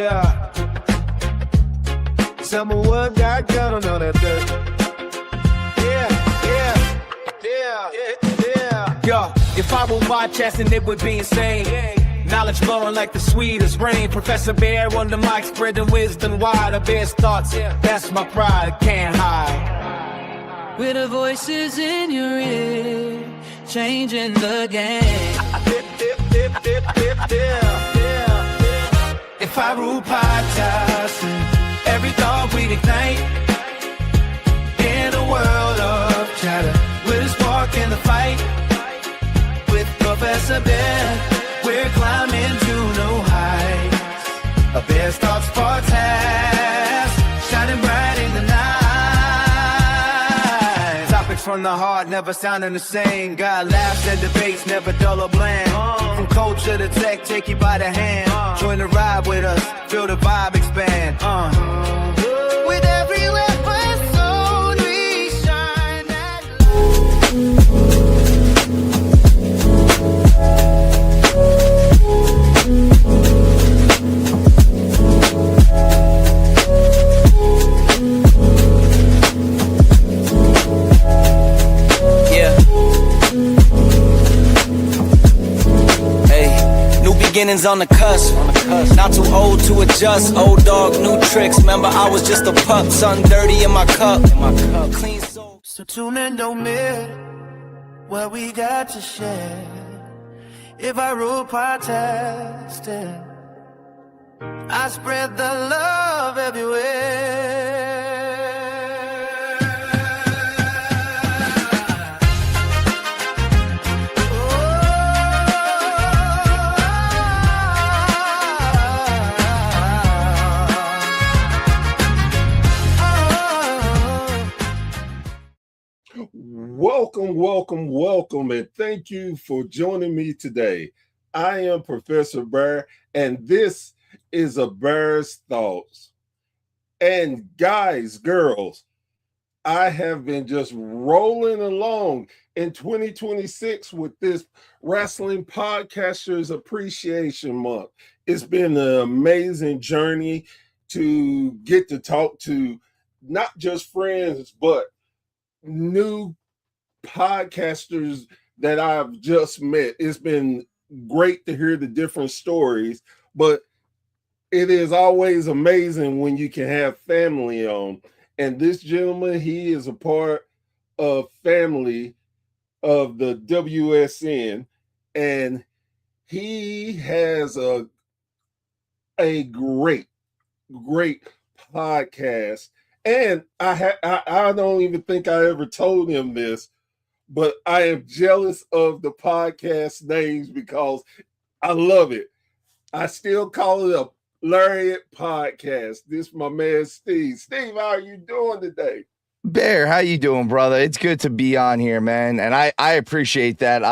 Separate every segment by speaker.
Speaker 1: Yeah. Tell me what got gun on that dirt. Yeah. Yo, if I were podcasting, it would be insane. Knowledge flowing like the sweetest rain. Professor Bear on the mic, spreading wisdom wide. The best thoughts, that's my pride, can't hide.
Speaker 2: With the voices in your ear, changing the game.
Speaker 1: If I rule podcasting, every thought we'd ignite. In a world of chatter, we'll spark in the fight. With Professor Bear, we're climbing to new heights. A best thoughts podcast, shining bright in the night. Topics from the heart, never sounding the same. Got laughs and debates, never dull or bland. From culture to tech, take you by the hand. Join the ride with us, feel the vibe expand. With every episode, we shine that beginnings on the cusp. Not too old to adjust. Old dog, new tricks. Remember, I was just a pup. Something dirty in my cup. Clean soul. So tune in, don't miss what we got to share. If I rule podcasting, I spread the love everywhere.
Speaker 3: Welcome, and thank you for joining me today. I am Professor Bear, and this is A Bear's Thoughts. And guys, girls, I have been just rolling along in 2026 with this Wrestling Podcasters Appreciation Month. It's been an amazing journey to get to talk to not just friends, but new podcasters that I've just met. It's been great to hear the different stories, but it is always amazing when you can have family on. And this gentleman, he is a part of family of the WSN, and he has a great podcast. And I don't even think I ever told him this, but I am jealous of the podcast names because I love it. I still call it a Lariat Podcast. This is my man Steve. Steve, how are you doing today?
Speaker 4: Bear, how you doing, brother? It's good to be on here, man, and I appreciate that.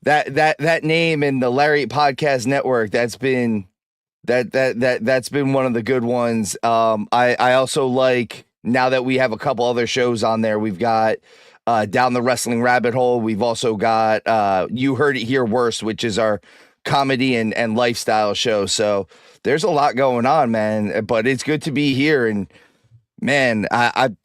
Speaker 4: That name in the Lariat Podcast Network, that's been one of the good ones. I also like, now that we have a couple other shows on there, we've got Down the Wrestling Rabbit Hole. We've also got You Heard It Here Worse, which is our comedy and lifestyle show. So there's a lot going on, man, but it's good to be here. And man, I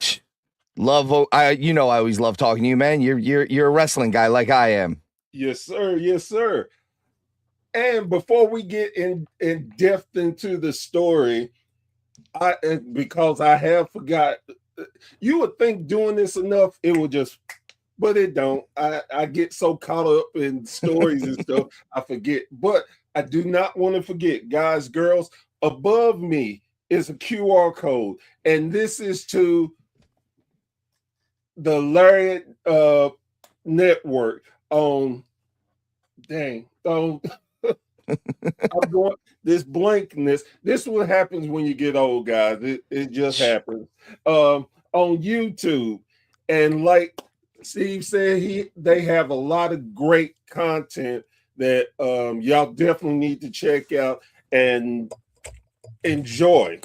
Speaker 4: always love talking to you, man. You're a wrestling guy like I am.
Speaker 3: Yes, sir. And before we get in depth into the story, because I have forgot, you would think doing this enough, it would just, but it don't. I get so caught up in stories and stuff, I forget. But I do not want to forget, guys, girls, above me is a QR code, and this is to the Lariat network on, I'm going, this blankness. This is what happens when you get old, guys. It just happens. On YouTube, and like Steve said, they have a lot of great content that y'all definitely need to check out and enjoy.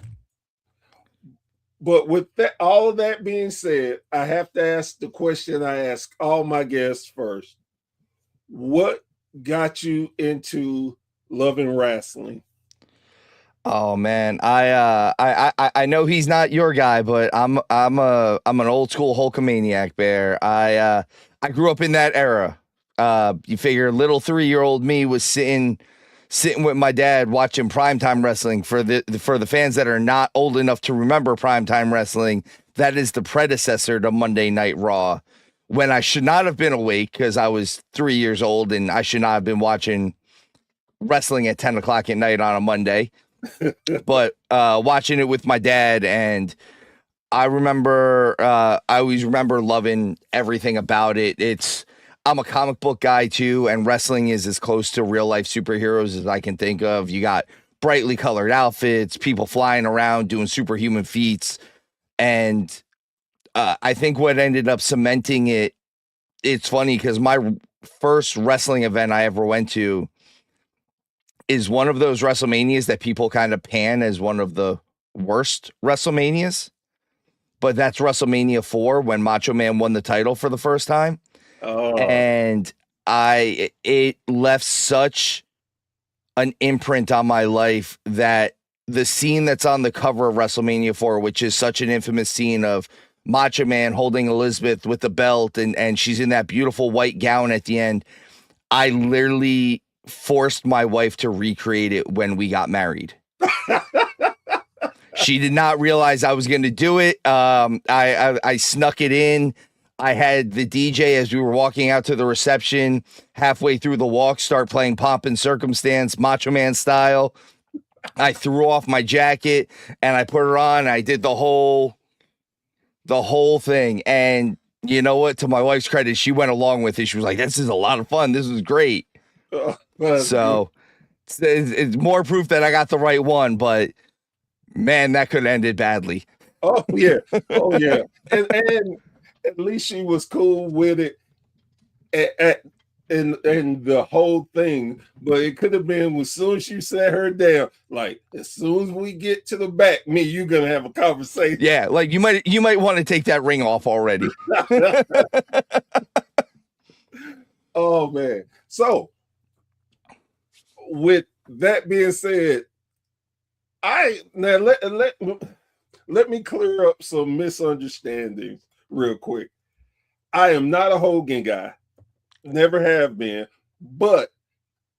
Speaker 3: But with that, all of that being said, I have to ask the question I ask all my guests first. What got you into loving wrestling?
Speaker 4: Oh man, I know he's not your guy, but I'm an old school Hulkamaniac bear. I grew up in that era. You figure little 3-year-old me was sitting with my dad watching primetime wrestling. For the fans that are not old enough to remember primetime wrestling, that is the predecessor to Monday Night Raw. When I should not have been awake because I was 3 years old and I should not have been watching wrestling at 10 o'clock at night on a Monday. But watching it with my dad, and I always remember loving everything about it. I'm a comic book guy too, and wrestling is as close to real life superheroes as I can think of. You got brightly colored outfits, people flying around doing superhuman feats, and I think what ended up cementing it. It's funny because my first wrestling event I ever went to is one of those WrestleManias that people kind of pan as one of the worst WrestleManias. But that's WrestleMania 4 when Macho Man won the title for the first time.
Speaker 3: Oh.
Speaker 4: And it left such an imprint on my life that the scene that's on the cover of WrestleMania 4, which is such an infamous scene of Macho Man holding Elizabeth with the belt and she's in that beautiful white gown at the end. I literally forced my wife to recreate it when we got married. She did not realize I was going to do it. I snuck it in. I had the DJ, as we were walking out to the reception, halfway through the walk, start playing Pomp and Circumstance, Macho Man style. I threw off my jacket and I put her on. I did the whole thing. And you know what? To my wife's credit, she went along with it. She was like, "This is a lot of fun. This is great." So it's more proof that I got the right one, but man, that could have ended badly.
Speaker 3: Oh yeah. And at least she was cool with it and the whole thing. But it could have been as soon as you sat her down, like as soon as we get to the back, me, you're gonna have a conversation.
Speaker 4: Yeah, like you might want to take that ring off already.
Speaker 3: Oh man. So with that being said, let me clear up some misunderstandings real quick. I am not a Hogan guy, never have been, but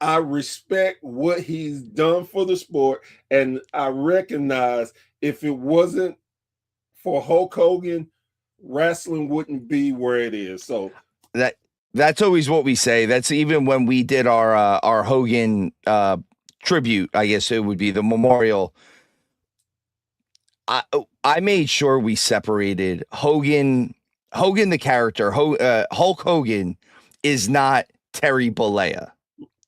Speaker 3: I respect what he's done for the sport, and I recognize if it wasn't for Hulk Hogan, wrestling wouldn't be where it is. So
Speaker 4: that's always what we say. That's even when we did our Hogan tribute, I guess it would be the memorial. I made sure we separated Hogan the character. Hulk Hogan is not Terry Bollea.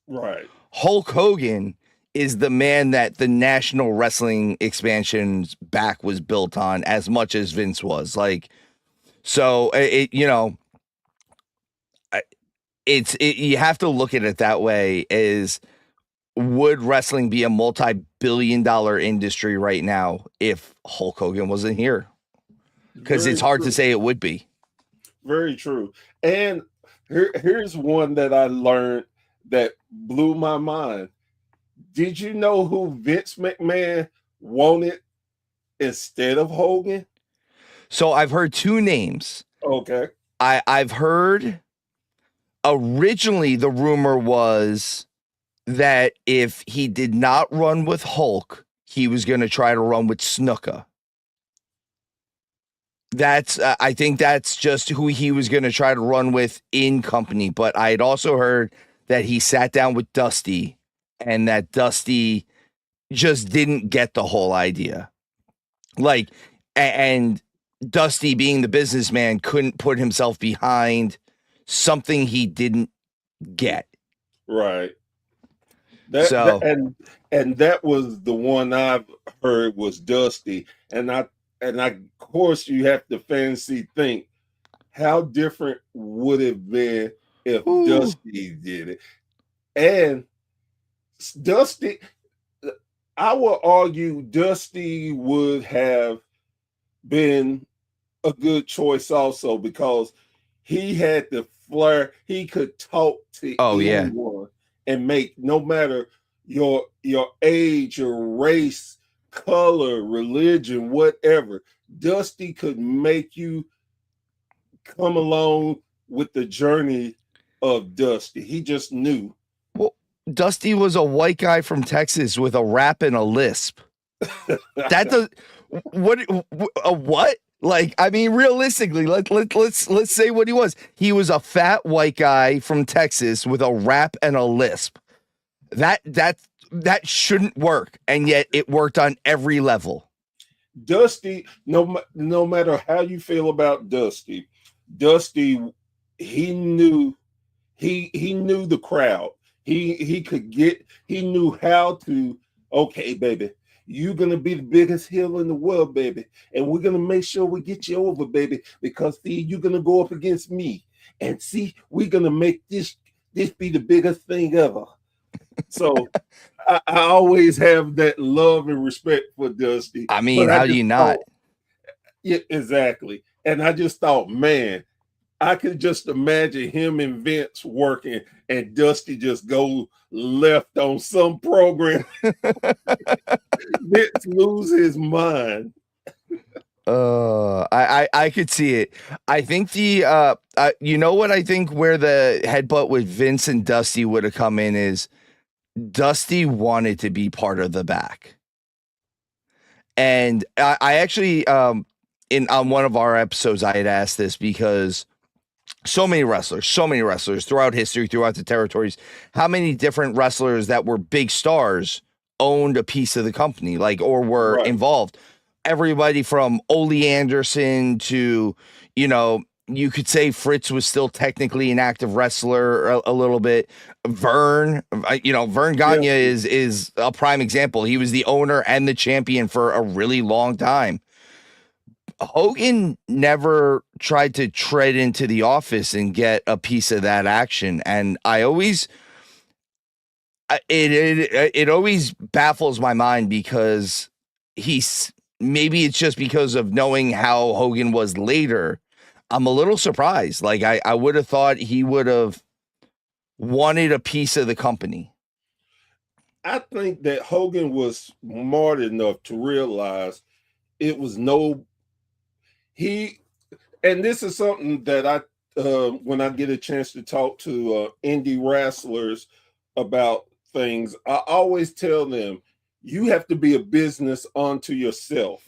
Speaker 3: Right.
Speaker 4: Hulk Hogan is the man that the National Wrestling expansion's back was built on as much as Vince was. Like, so you have to look at it that way. Is would wrestling be a multi-billion-dollar industry right now if Hulk Hogan wasn't here? Because it's hard to say it would be.
Speaker 3: Very true. And here's one that I learned that blew my mind. Did you know who Vince McMahon wanted instead of Hogan?
Speaker 4: So I've heard two names.
Speaker 3: Okay.
Speaker 4: I've heard originally the rumor was that if he did not run with Hulk, he was going to try to run with Snuka. I think that's just who he was going to try to run with in company. But I had also heard that he sat down with Dusty and that Dusty just didn't get the whole idea. Like, and Dusty, being the businessman, couldn't put himself behind something he didn't get.
Speaker 3: Right. And that was the one I've heard was Dusty. And of course you have to fancy think how different would it have been if Dusty did it. And Dusty, I would argue Dusty would have been a good choice also because he had the flair. He could talk to anyone and make no matter your age, your race, color, religion, whatever. Dusty could make you come along with the journey of Dusty. He just knew.
Speaker 4: Well, Dusty was a white guy from Texas with a rap and a lisp. That does what a what? Like, I mean, realistically, let's say what he was. He was a fat white guy from Texas with a rap and a lisp. That shouldn't work, and yet it worked on every level.
Speaker 3: Dusty, no matter how you feel about Dusty, he knew the crowd. He knew how to, okay, baby, you're gonna be the biggest heel in the world, baby, and we're gonna make sure we get you over, baby, because see, you're gonna go up against me, and see, we're gonna make this be the biggest thing ever. So I always have that love and respect for Dusty.
Speaker 4: I mean, how do you not?
Speaker 3: Yeah, exactly. And I just thought, man, I could just imagine him and Vince working and Dusty just go left on some program. Vince lose his mind.
Speaker 4: I could see it. I think you know what I think where the headbutt with Vince and Dusty would have come in is Dusty wanted to be part of the back. And I actually on one of our episodes I had asked this because so many wrestlers throughout history, throughout the territories, how many different wrestlers that were big stars owned a piece of the company, like, or were involved. Everybody from Ole Anderson to, you could say Fritz was still technically an active wrestler a little bit. Vern Gagne is a prime example. He was the owner and the champion for a really long time. Hogan never tried to tread into the office and get a piece of that action. And it always baffles my mind because maybe it's just because of knowing how Hogan was later. I'm a little surprised. Like I would have thought he would have wanted a piece of the company.
Speaker 3: I think that Hogan was smart enough to realize it was and this is something that I when I get a chance to talk to indie wrestlers about things, I always tell them you have to be a business unto yourself.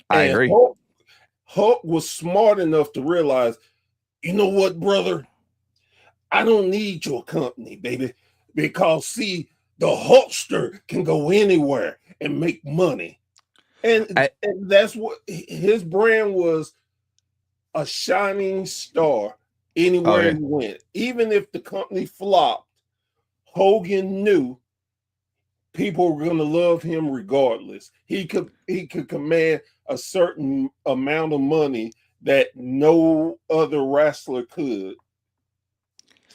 Speaker 4: I agree.
Speaker 3: Hulk was smart enough to realize, you know what, brother? I don't need your company, baby, because see, the Hulkster can go anywhere and make money. And that's what his brand was, a shining star anywhere he went. Even if the company flopped, Hogan knew people were going to love him regardless. He could command a certain amount of money that no other wrestler could.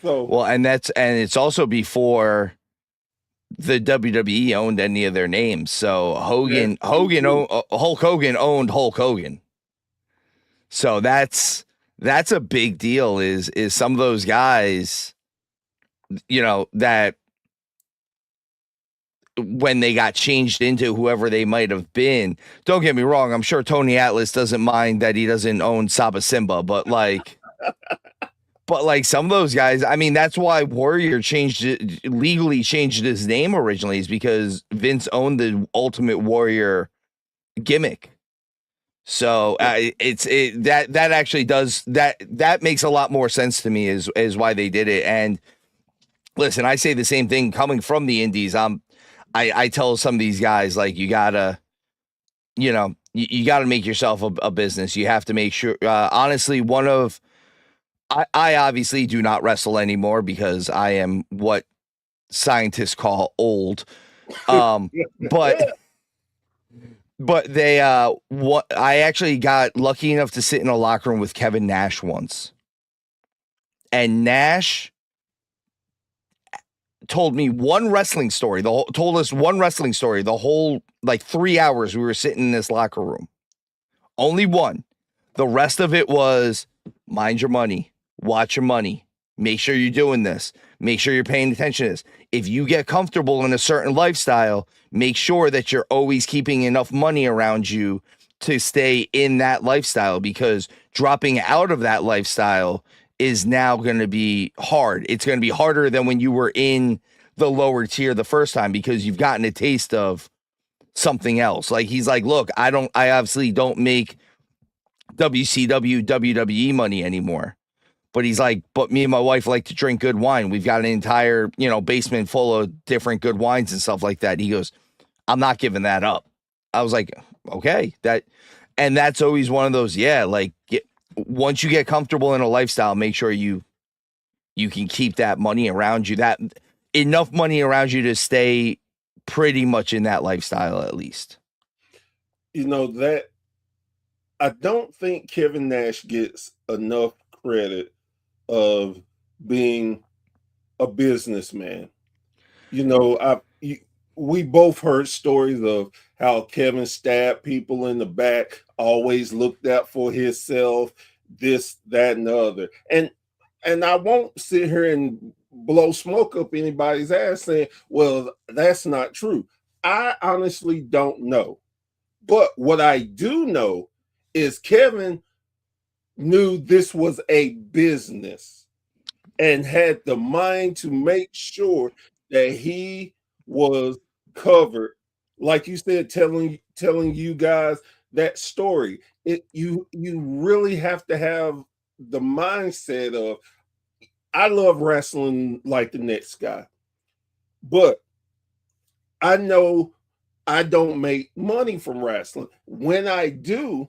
Speaker 3: So
Speaker 4: well, and it's also before the WWE owned any of their names. So Hulk Hogan owned Hulk Hogan. So that's a big deal. Is some of those guys, that when they got changed into whoever they might have been. Don't get me wrong. I'm sure Tony Atlas doesn't mind that he doesn't own Saba Simba, but like some of those guys, I mean, that's why Warrior legally changed his name originally, is because Vince owned the Ultimate Warrior gimmick. So that actually does that makes a lot more sense to me is why they did it. And listen, I say the same thing coming from the indies. I tell some of these guys, like, you gotta make yourself a business. You have to make sure, honestly, I obviously do not wrestle anymore because I am what scientists call old. But I actually got lucky enough to sit in a locker room with Kevin Nash once. And Nash told us one wrestling story the whole like 3 hours we were sitting in this locker room. Only one. The rest of it was mind your money, watch your money, Make sure you're doing this. Make sure you're paying attention to this. If you get comfortable in a certain lifestyle, make sure that you're always keeping enough money around you to stay in that lifestyle, because dropping out of that lifestyle is now going to be hard. It's going to be harder than when you were in the lower tier the first time, because you've gotten a taste of something else. Like, he's like, look, I obviously don't make WCW, WWE money anymore. But he's like, but me and my wife like to drink good wine. We've got an entire, basement full of different good wines and stuff like that. He goes, I'm not giving that up. I was like, okay, that's always one of those. Yeah. Like, once you get comfortable in a lifestyle, make sure you can keep that money around you, that enough money around you to stay pretty much in that lifestyle, at least.
Speaker 3: That I don't think Kevin Nash gets enough credit of being a businessman. We both heard stories of how Kevin stabbed people in the back, always looked out for himself, this, that, and the other. And I won't sit here and blow smoke up anybody's ass saying, well, that's not true. I honestly don't know. But what I do know is Kevin knew this was a business and had the mind to make sure that he was covered. Like you said, telling you guys that story. You really have to have the mindset of, I love wrestling like the next guy, but I know I don't make money from wrestling. When I do,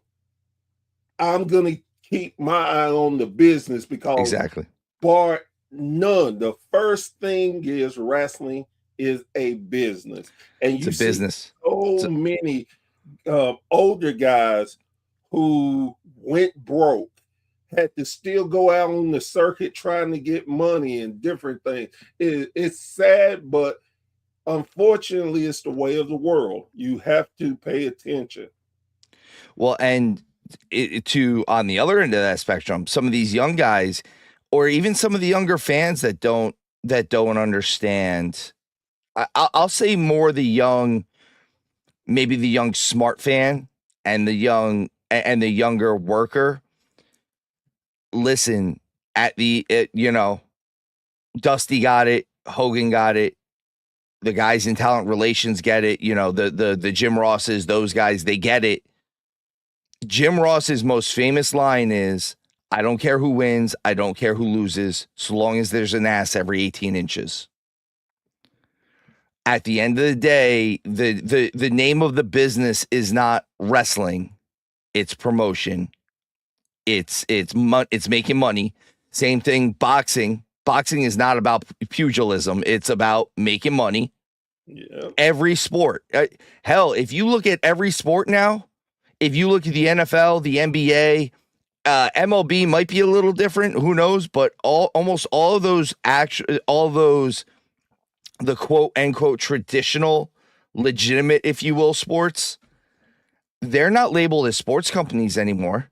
Speaker 3: I'm going to keep my eye on the business, because
Speaker 4: Exactly.
Speaker 3: bar none, the first thing is wrestling is a business. And
Speaker 4: It's a business.
Speaker 3: So many older guys who went broke, had to still go out on the circuit trying to get money and different things. It's sad, but unfortunately, it's the way of the world. You have to pay attention.
Speaker 4: Well, and on the other end of that spectrum, some of these young guys, or even some of the younger fans that don't understand, I'll say more maybe the young smart fan and the younger worker. Listen, Dusty got it, Hogan got it, the guys in talent relations get it, the Jim Rosses, those guys, they get it. Jim Ross's most famous line is, I don't care who wins, I don't care who loses, so long as there's an ass every 18 inches. At the end of the day, the name of the business is not wrestling, it's promotion. It's making money. Same thing, boxing. Boxing is not about pugilism. It's about making money.
Speaker 3: Yeah.
Speaker 4: Every sport. Hell, if you look at every sport now, if you look at the NFL, the NBA, MLB might be a little different. Who knows? But almost all of those the quote unquote traditional, legitimate, if you will, sports, they're not labeled as sports companies anymore.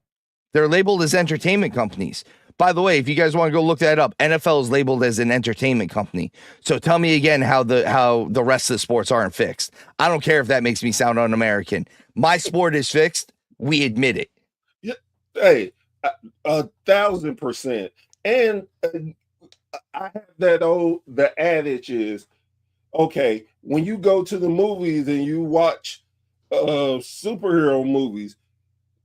Speaker 4: They're labeled as entertainment companies. By the way, if you guys want to go look that up, NFL is labeled as an entertainment company. So tell me again how the rest of the sports aren't fixed. I don't care if that makes me sound un-American. My sport is fixed. We admit it.
Speaker 3: Yeah, hey, 1,000%. And I have the adage is, okay, when you go to the movies and you watch superhero movies,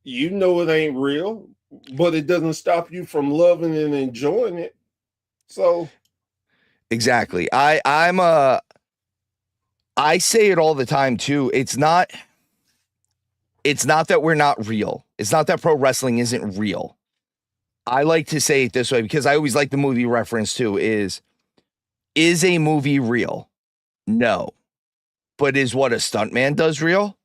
Speaker 3: you know it ain't real, but it doesn't stop you from loving and enjoying it. So
Speaker 4: exactly. I say it all the time too. It's not that we're not real. It's not that pro wrestling isn't real. I like to say it this way because I always like the movie reference too, is a movie real? No. But is what a stuntman does real?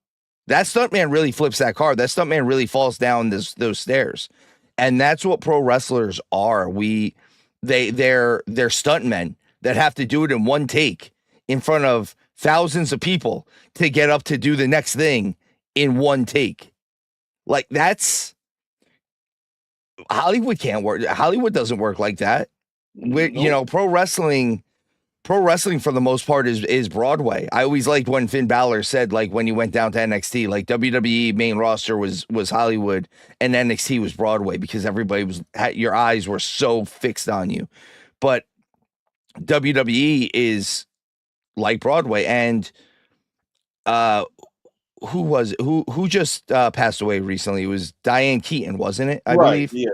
Speaker 4: That stuntman really flips that car. That stuntman really falls down those stairs. And that's what pro wrestlers are. They're stuntmen that have to do it in one take in front of thousands of people to get up to do the next thing in one take. Like, that's Hollywood can't work. Hollywood doesn't work like that.
Speaker 3: Nope.
Speaker 4: Pro wrestling for the most part is Broadway. I always liked when Finn Balor said, like, when you went down to NXT, like WWE main roster was Hollywood and NXT was Broadway, because your eyes were so fixed on you. But WWE is like Broadway. And who just passed away recently? It was Diane Keaton, wasn't it? I believe.
Speaker 3: Yes.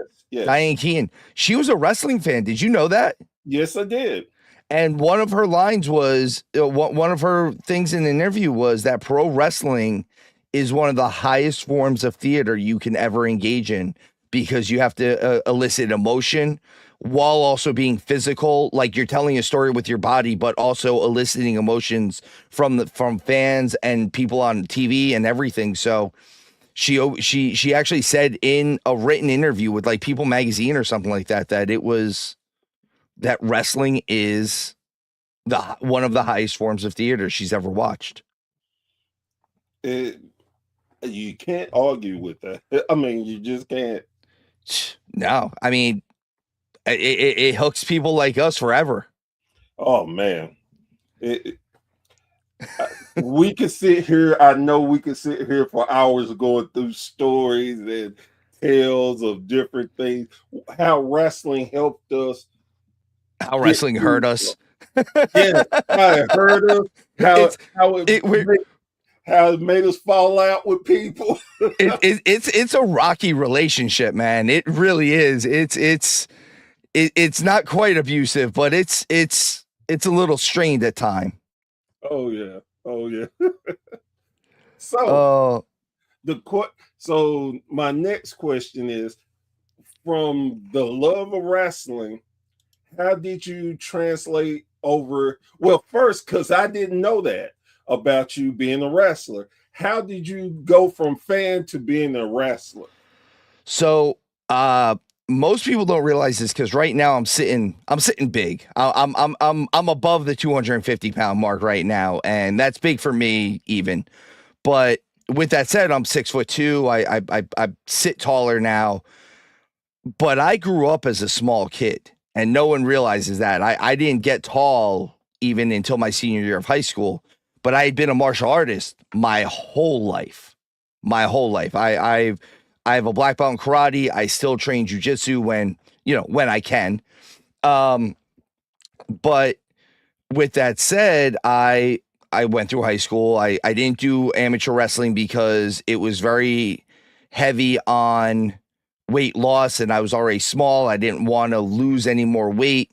Speaker 4: Diane Keaton. She was a wrestling fan. Did you know that?
Speaker 3: Yes, I did.
Speaker 4: And one of her lines was, one of her things in the interview was that pro wrestling is one of the highest forms of theater you can ever engage in, because you have to elicit emotion while also being physical. Like, you're telling a story with your body, but also eliciting emotions from fans and people on TV and everything. So she actually said in a written interview with like People Magazine or something like that, that wrestling is one of the highest forms of theater she's ever watched.
Speaker 3: You can't argue with that. I mean, you just can't.
Speaker 4: No, I mean, it hooks people like us forever.
Speaker 3: Oh man, we could sit here. I know we could sit here for hours going through stories and tales of different things. How wrestling helped us.
Speaker 4: How wrestling hurt us.
Speaker 3: Yeah, how it hurt us. How it made us fall out with people.
Speaker 4: It's a rocky relationship, man. It really is. It's not quite abusive, but it's a little strained at time.
Speaker 3: Oh yeah. So so my next question is, from the love of wrestling, how did you translate over? Well, first, because I didn't know that about you being a wrestler. How did you go from fan to being a wrestler?
Speaker 4: So most people don't realize this, because right now I'm sitting big. I'm above the 250-pound mark right now, and that's big for me even. But with that said, I'm 6'2". I sit taller now, but I grew up as a small kid, and no one realizes that. I didn't get tall even until my senior year of high school, but I had been a martial artist my whole life. I have a black belt in karate. I still train jujitsu when I can. But with that said, I went through high school. I didn't do amateur wrestling because it was very heavy on weight loss, and I was already small. I didn't want to lose any more weight.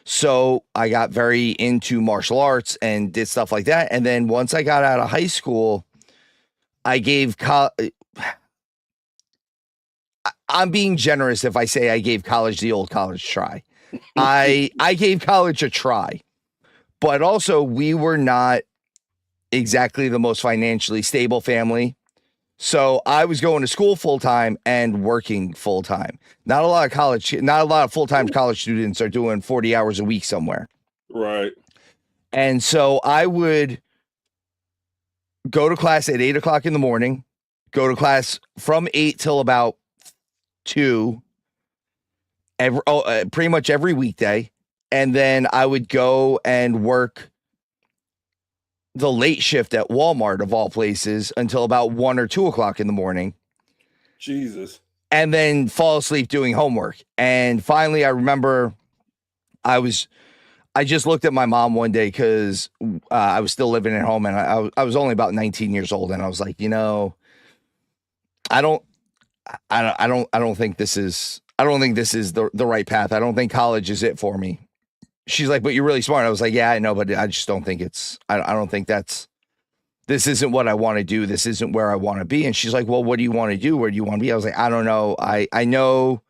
Speaker 4: So I got very into martial arts and did stuff like that. And then once I got out of high school, I gave I'm being generous if I say I gave college the old college try. I gave college a try, but also we were not exactly the most financially stable family. So I was going to school full time and working full time. Not a lot of full-time college students are doing 40 hours a week somewhere.
Speaker 3: Right.
Speaker 4: And so I would go to class at 8:00 in the morning, go to class from 8 till about 2, pretty much every weekday. And then I would go and work the late shift at Walmart, of all places, until about 1 or 2 o'clock in the morning.
Speaker 3: Jesus.
Speaker 4: And then fall asleep doing homework. And finally, I remember I just looked at my mom one day, because I was still living at home, and I was only about 19 years old, and I was like, I don't think this is the right path. I don't think college is it for me. She's like, but you're really smart. I was like, yeah, I know, but I just don't think I don't think this isn't what I want to do. This isn't where I want to be. And she's like, well, what do you want to do? Where do you want to be? I was like, I don't know. I know.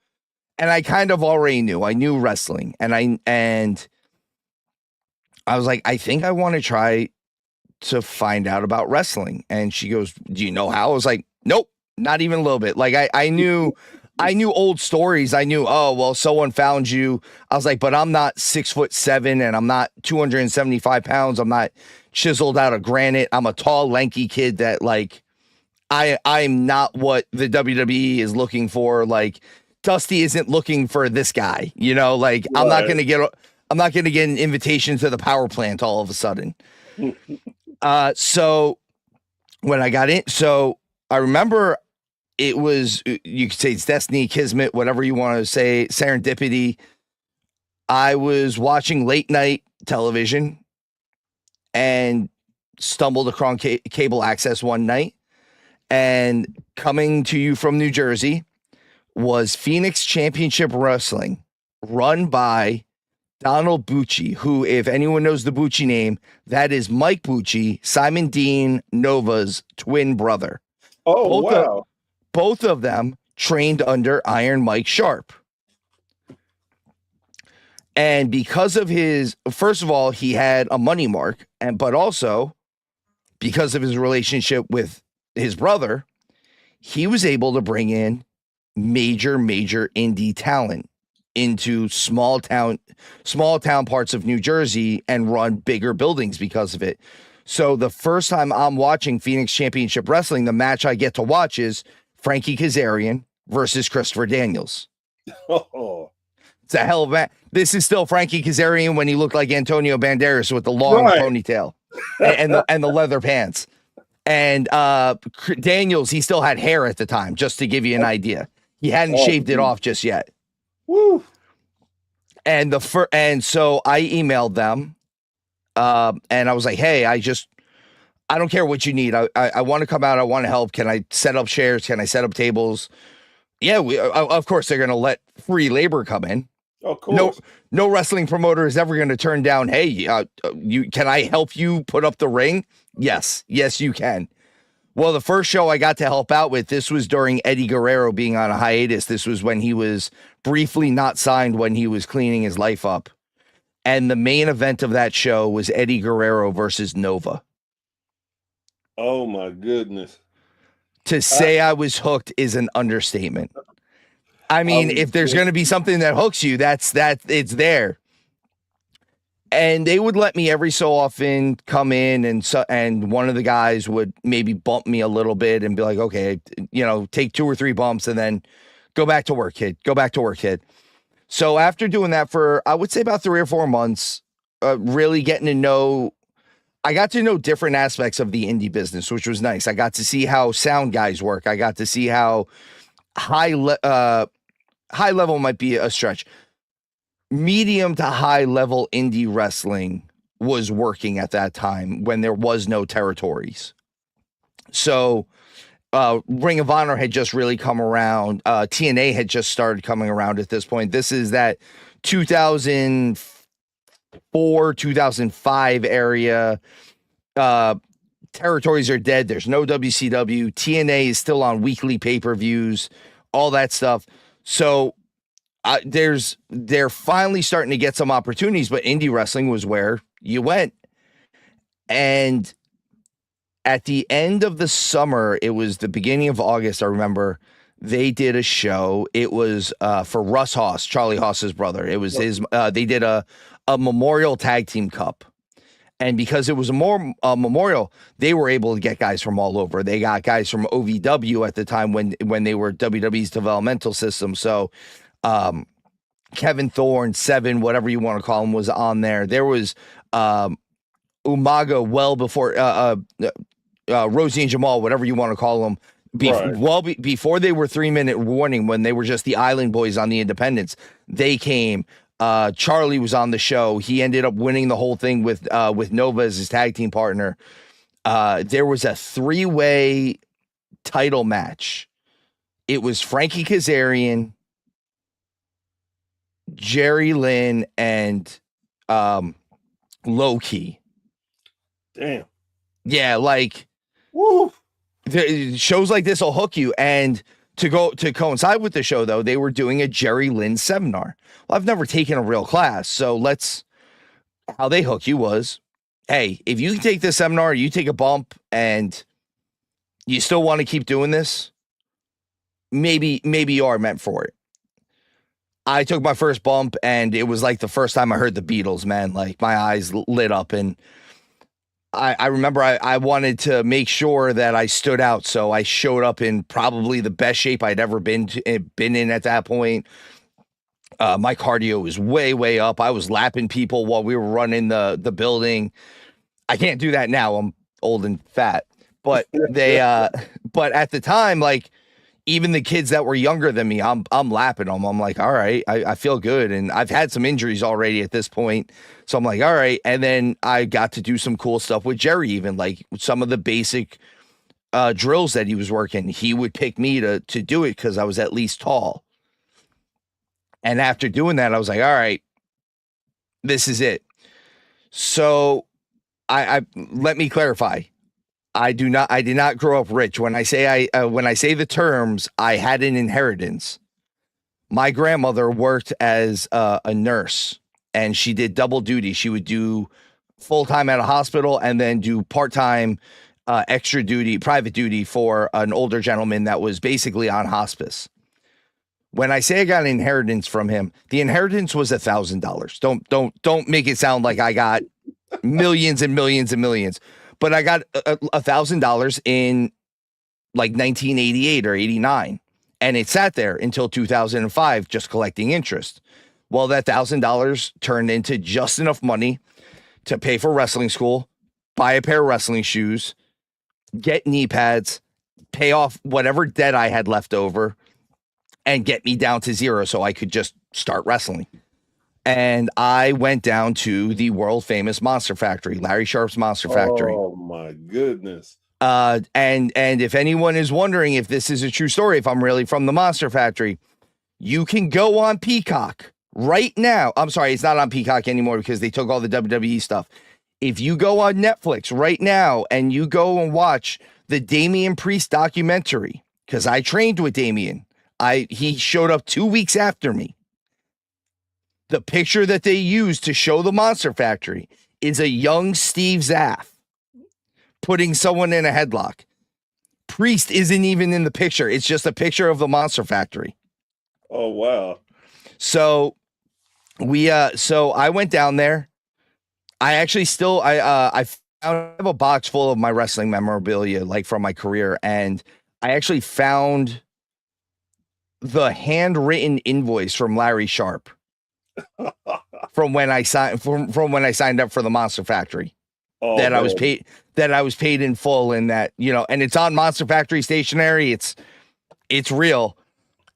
Speaker 4: And I kind of already knew. I knew wrestling. And I was like, I think I want to try to find out about wrestling. And she goes, do you know how? I was like, nope, not even a little bit. Like I knew old stories. I knew, oh, well, someone found you. I was like, but I'm not 6'7" and I'm not 275 pounds. I'm not chiseled out of granite. I'm a tall, lanky kid that, like, I'm not what the WWE is looking for. Like, Dusty isn't looking for this guy, you know, like I'm not going to get an invitation to the power plant all of a sudden. So when I got in, so I remember it was, you could say it's destiny, kismet, whatever you want to say, serendipity. I was watching late night television and stumbled across cable access one night, and coming to you from New Jersey was Phoenix Championship Wrestling, run by Donald Bucci, who, if anyone knows the Bucci name, that is Mike Bucci, Simon Dean Nova's twin brother.
Speaker 3: Oh, wow.
Speaker 4: Both of them trained under Iron Mike Sharp. And because of his, first of all, he had a money mark, but also because of his relationship with his brother, he was able to bring in major indie talent into small town parts of New Jersey and run bigger buildings because of it. So the first time I'm watching Phoenix Championship Wrestling, the match I get to watch is Frankie Kazarian versus Christopher Daniels.
Speaker 3: Oh.
Speaker 4: It's a hell of a match. This is still Frankie Kazarian when he looked like Antonio Banderas with the long ponytail and the leather pants. And Daniels, he still had hair at the time, just to give you an idea. He hadn't shaved it off just yet.
Speaker 3: Woo.
Speaker 4: And so I emailed them, and I was like, "Hey, I don't care what you need. I want to come out. I want to help. Can I set up chairs? Can I set up tables? Yeah, of course they're going to let free labor come in.
Speaker 3: Of course.
Speaker 4: No wrestling promoter is ever going to turn down. Hey, can I help you put up the ring? Yes, you can. Well, the first show I got to help out with, this was during Eddie Guerrero being on a hiatus. This was when he was briefly not signed, when he was cleaning his life up. And the main event of that show was Eddie Guerrero versus Nova.
Speaker 3: Oh, my goodness.
Speaker 4: To say I was hooked is an understatement. I mean, if there's going to be something that hooks you, it's there. And they would let me every so often come in, and one of the guys would maybe bump me a little bit and be like, okay, take 2 or 3 bumps and then go back to work, kid. Go back to work, kid. So after doing that for, I would say about 3 or 4 months, really getting to know, I got to know different aspects of the indie business, which was nice. I got to see how sound guys work. I got to see how high level might be a stretch. Medium to high level indie wrestling was working at that time when there was no territories. So Ring of Honor had just really come around. TNA had just started coming around at this point. This is that 2004, 2005 area. Territories are dead. There's no WCW. TNA is still on weekly pay-per-views, all that stuff. So they're finally starting to get some opportunities, but indie wrestling was where you went. And at the end of the summer, it was the beginning of August, I remember, they did a show. It was for Russ Haas, Charlie Haas's brother. It was his, they did a Memorial Tag Team Cup. And because it was a memorial, they were able to get guys from all over. They got guys from OVW at the time when they were WWE's developmental system. So Kevin Thorne, Seven, whatever you want to call him, was on there. There was Umaga well before Rosie and Jamal, whatever you want to call them. Before they were 3-minute warning, when they were just the Island Boys on the Independents, they came. Charlie was on the show. He ended up winning the whole thing with Nova as his tag team partner. There was a 3-way title match. It was Frankie Kazarian, Jerry Lynn, and Low Key.
Speaker 3: Damn.
Speaker 4: Yeah, like,
Speaker 3: woo.
Speaker 4: Shows like this will hook you. And to coincide with the show, though, they were doing a Jerry Lynn seminar. Well, I've never taken a real class, so how they hook you was, hey, if you can take this seminar, you take a bump, and you still want to keep doing this, maybe you are meant for it. I took my first bump, and it was like the first time I heard the Beatles, man. Like, my eyes lit up, and I remember I wanted to make sure that I stood out. So I showed up in probably the best shape I'd ever been in at that point. My cardio was way, way up. I was lapping people while we were running the building. I can't do that now. I'm old and fat, but but at the time, like, even the kids that were younger than me, I'm lapping them. I'm like, all right, I feel good. And I've had some injuries already at this point. So I'm like, all right. And then I got to do some cool stuff with Jerry, even like some of the basic drills that he was working. He would pick me to do it because I was at least tall. And after doing that, I was like, all right, this is it. So I let me clarify. I did not grow up rich. When I say the terms, I had an inheritance. My grandmother worked as a nurse, and she did double duty. She would do full-time at a hospital and then do part-time extra duty, private duty for an older gentleman that was basically on hospice. When I say I got an inheritance from him, the inheritance was $1,000. Don't make it sound like I got millions and millions and millions. But I got $1,000 in like 1988 or 89. And it sat there until 2005, just collecting interest. Well, that $1,000 turned into just enough money to pay for wrestling school, buy a pair of wrestling shoes, get knee pads, pay off whatever debt I had left over, and get me down to zero so I could just start wrestling. And I went down to the world famous Monster Factory, Larry Sharp's Monster Factory.
Speaker 3: Oh my goodness.
Speaker 4: And if anyone is wondering if this is a true story, if I'm really from the Monster Factory, you can go on Peacock right now. I'm sorry, it's not on Peacock anymore because they took all the WWE stuff. If you go on Netflix right now and you go and watch the Damian Priest documentary, because I trained with Damian, he showed up 2 weeks after me. The picture that they used to show the Monster Factory is a young Steve Zaff putting someone in a headlock. Priest isn't even in the picture. It's just a picture of the Monster Factory.
Speaker 3: Oh, wow.
Speaker 4: So so I went down there. I actually still, I have a box full of my wrestling memorabilia, like from my career. And I actually found the handwritten invoice from Larry Sharp. from when I signed up for the Monster Factory, I was paid in full, and that, you know, and it's on Monster Factory stationery. It's real.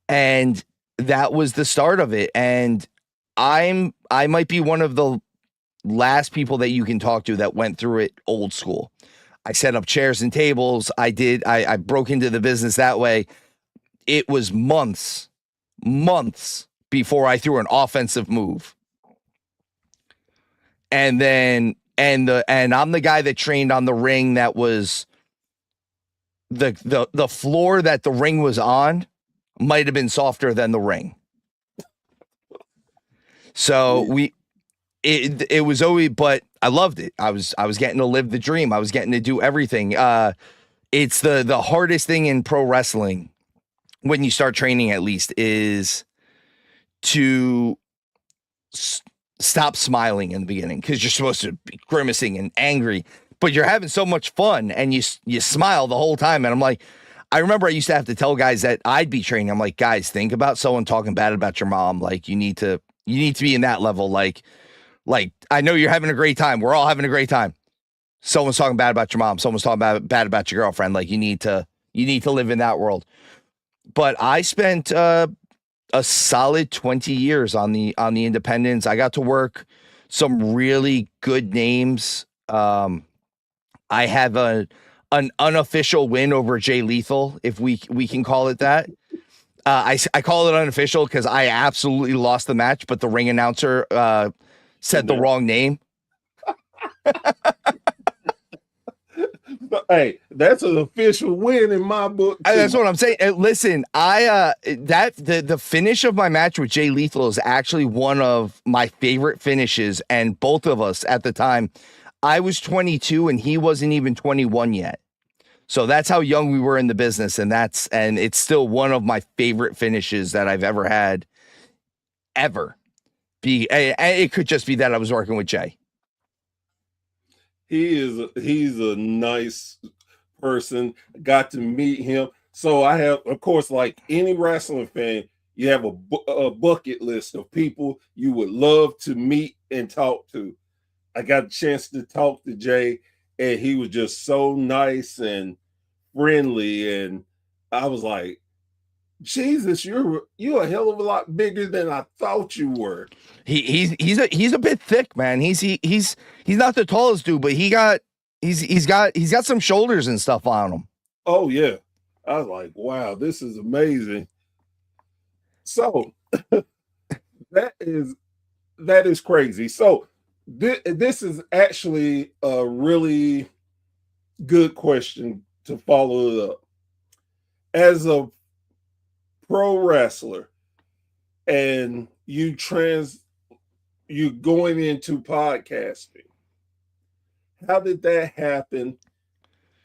Speaker 4: And that was the start of it. And I might be one of the last people that you can talk to that went through it old school. I set up chairs and tables. I broke into the business that way. It was months before I threw an offensive move. And then, and I'm the guy that trained on the ring that was the floor that the ring was on might have been softer than the ring. So it was always, but I loved it. I was getting to live the dream. I was getting to do everything. It's the hardest thing in pro wrestling when you start training, at least, is to stop smiling in the beginning, because you're supposed to be grimacing and angry, but you're having so much fun and you smile the whole time. And I'm like, I remember I used to have to tell guys that I'd be training. I'm like, guys, think about someone talking bad about your mom. Like, you need to be in that level. Like I know you're having a great time. We're all having a great time. Someone's talking bad about your mom. Someone's talking bad about your girlfriend. Like, you need to live in that world. But I spent a solid 20 years on the independents. I got to work some really good names. I have an unofficial win over Jay Lethal, if we can call it that. I call it unofficial because I absolutely lost the match, but the ring announcer said the wrong name.
Speaker 3: Hey, that's an official win in my book, too.
Speaker 4: That's what I'm saying. Listen, the finish of my match with Jay Lethal is actually one of my favorite finishes, and both of us at the time, I was 22 and he wasn't even 21 yet. So that's how young we were in the business, and it's still one of my favorite finishes that I've ever had, ever. It could just be that I was working with Jay.
Speaker 3: He's a nice person. Got to meet him. So I have, of course, like any wrestling fan, you have a bucket list of people you would love to meet and talk to. I got a chance to talk to Jay, and he was just so nice and friendly. And I was like, Jesus, you're a hell of a lot bigger than I thought you were.
Speaker 4: He's a bit thick, man. He's not the tallest dude, but he's got some shoulders and stuff on him.
Speaker 3: Oh yeah. I was like, wow, this is amazing. So that is crazy. So this is actually a really good question to follow it up. As a pro wrestler and you going into podcasting, how did that happen?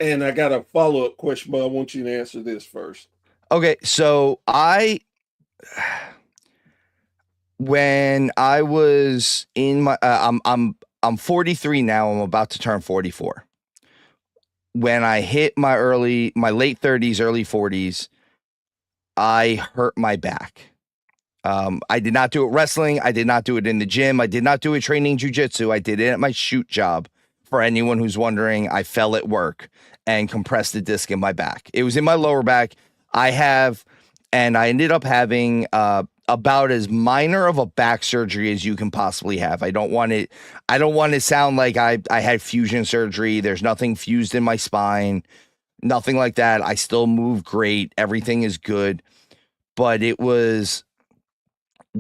Speaker 3: And I got a follow-up question, but I want you to answer this first.
Speaker 4: Okay, so when I was in my I'm 43 now. I'm about to turn 44. When I hit my late 30s, early 40s, I hurt my back. I did not do it wrestling. I did not do it in the gym. I did not do it training jujitsu. I did it at my shoot job. For anyone who's wondering, I fell at work and compressed the disc in my back. It was in my lower back. I ended up having about as minor of a back surgery as you can possibly have. I don't want to sound like I had fusion surgery. There's nothing fused in my spine, nothing like that. I still move great. Everything is good. But it was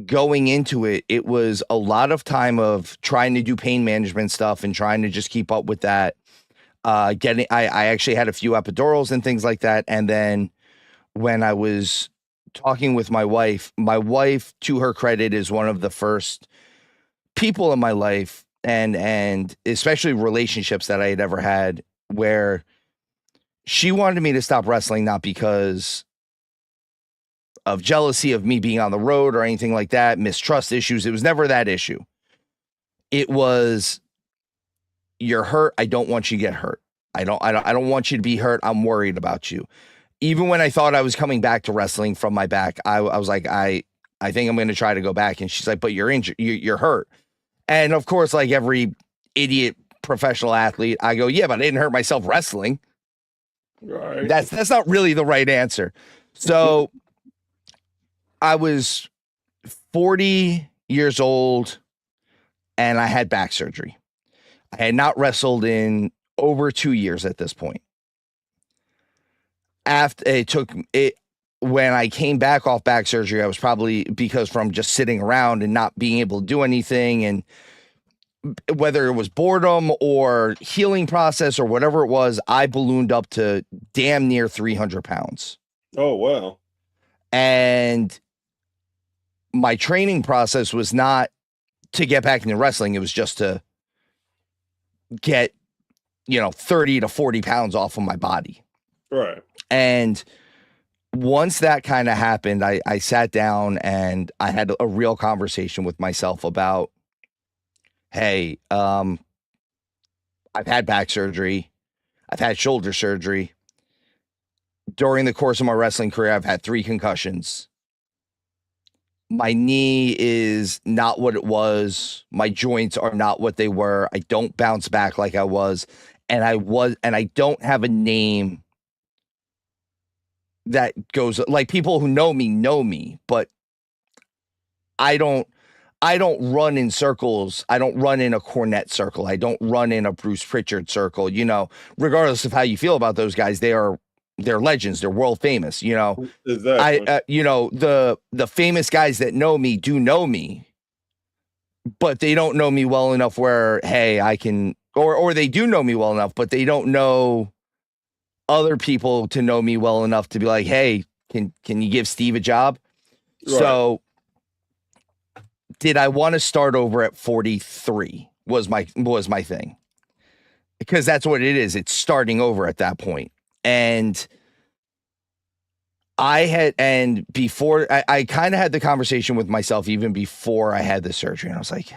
Speaker 4: going into it. It was a lot of time of trying to do pain management stuff and trying to just keep up with that. I actually had a few epidurals and things like that. And then when I was talking with my wife, to her credit, is one of the first people in my life and especially relationships that I had ever had, where she wanted me to stop wrestling, not because of jealousy of me being on the road or anything like that, mistrust issues. It was never that issue. It was, you're hurt. I don't want you to get hurt. I don't want you to be hurt. I'm worried about you. Even when I thought I was coming back to wrestling from my back, I was like, I think I'm going to try to go back. And she's like, but you're injured. You're hurt. And of course, like every idiot professional athlete, I go, yeah, but I didn't hurt myself wrestling.
Speaker 3: Right.
Speaker 4: That's not really the right answer. So I was 40 years old and I had back surgery. I had not wrestled in over 2 years at this point. When I came back off back surgery, I was probably, because from just sitting around and not being able to do anything, and whether it was boredom or healing process or whatever it was, I ballooned up to damn near 300 pounds.
Speaker 3: Oh, wow. And
Speaker 4: my training process was not to get back into wrestling. It was just to get, 30 to 40 pounds off of my body.
Speaker 3: Right.
Speaker 4: And once that kind of happened, I sat down and I had a real conversation with myself about, hey, I've had back surgery. I've had shoulder surgery. During the course of my wrestling career, I've had 3 concussions. My knee is not what it was. My joints are not what they were. I don't bounce back like I was. And I don't have a name that goes, like, people who know me, but I don't run in circles. I don't run in a Cornette circle. I don't run in a Bruce Pritchard circle. Regardless of how you feel about those guys, they're legends. They're world famous.
Speaker 3: Exactly.
Speaker 4: The famous guys that know me do know me, but they don't know me well enough where, hey, I can, or they do know me well enough, but they don't know other people to know me well enough to be like, hey, can you give Steve a job? Right. So did I want to start over at 43 was my thing, because that's what it is. It's starting over at that point. And before I kind of had the conversation with myself, even before I had the surgery. And I was like,